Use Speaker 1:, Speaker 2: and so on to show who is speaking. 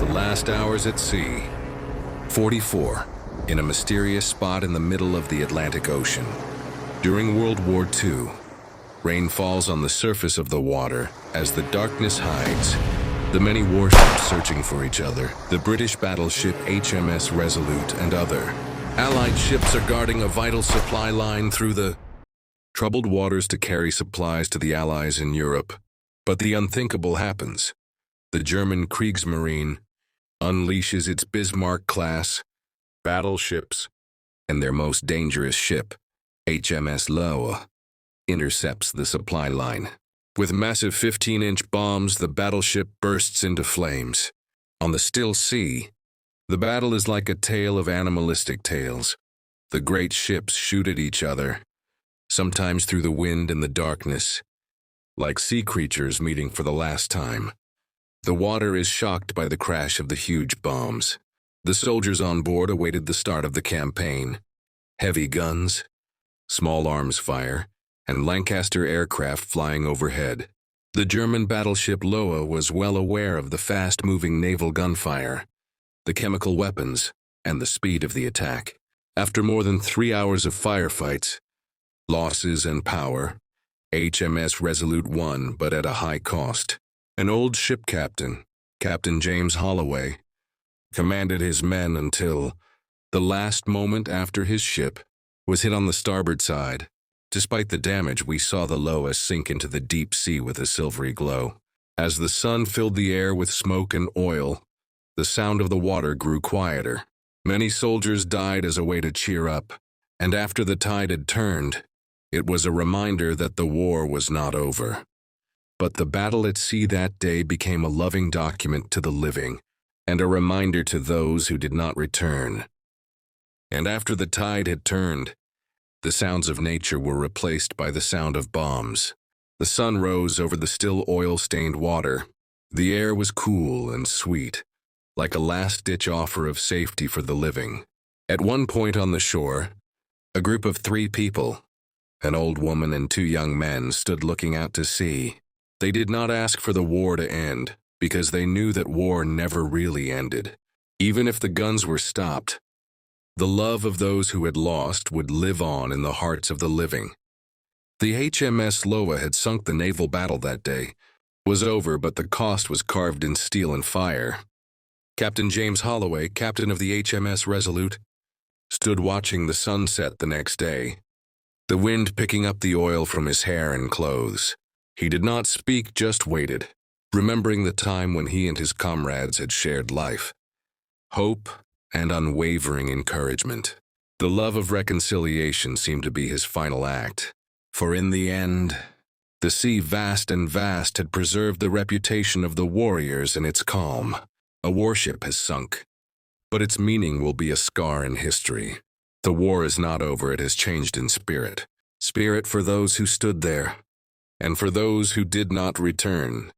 Speaker 1: The last hours at sea. 44. In a mysterious spot in the middle of the Atlantic Ocean. During World War II, rain falls on the surface of the water as the darkness hides. The many warships searching for each other, the British battleship HMS Resolute and other Allied ships are guarding a vital supply line through the troubled waters to carry supplies to the Allies in Europe. But the unthinkable happens. The German Kriegsmarine unleashes its Bismarck-class battleships, and their most dangerous ship, HMS Löwe, intercepts the supply line. With massive 15-inch bombs, the battleship bursts into flames. On the still sea, the battle is like a tale of animalistic tales. The great ships shoot at each other, sometimes through the wind and the darkness, like sea creatures meeting for the last time. The water is shocked by the crash of the huge bombs. The soldiers on board awaited the start of the campaign. Heavy guns, small arms fire, and Lancaster aircraft flying overhead. The German battleship Löwe was well aware of the fast-moving naval gunfire, the chemical weapons, and the speed of the attack. After more than 3 hours of firefights, losses and power, HMS Resolute won, but at a high cost. An old ship captain, Captain James Holloway, commanded his men until the last moment after his ship was hit on the starboard side. Despite the damage, we saw the Löwe sink into the deep sea with a silvery glow. As the sun filled the air with smoke and oil, the sound of the water grew quieter. Many soldiers died as a way to cheer up, and after the tide had turned, it was a reminder that the war was not over. But the battle at sea that day became a loving document to the living, and a reminder to those who did not return. And after the tide had turned, the sounds of nature were replaced by the sound of bombs. The sun rose over the still oil-stained water. The air was cool and sweet, like a last-ditch offer of safety for the living. At one point on the shore, a group of 3 people, an old woman and 2 young men, stood looking out to sea. They did not ask for the war to end, because they knew that war never really ended. Even if the guns were stopped, the love of those who had lost would live on in the hearts of the living. The HMS Löwe had sunk. The naval battle that day was over, but the cost was carved in steel and fire. Captain James Holloway, captain of the HMS Resolute, stood watching the sunset the next day, the wind picking up the oil from his hair and clothes. He did not speak, just waited, remembering the time when he and his comrades had shared life, hope, and unwavering encouragement. The love of reconciliation seemed to be his final act, for in the end, the sea, vast and vast, had preserved the reputation of the warriors in its calm. A warship has sunk, but its meaning will be a scar in history. The war is not over, it has changed in spirit. Spirit for those who stood there, and for those who did not return.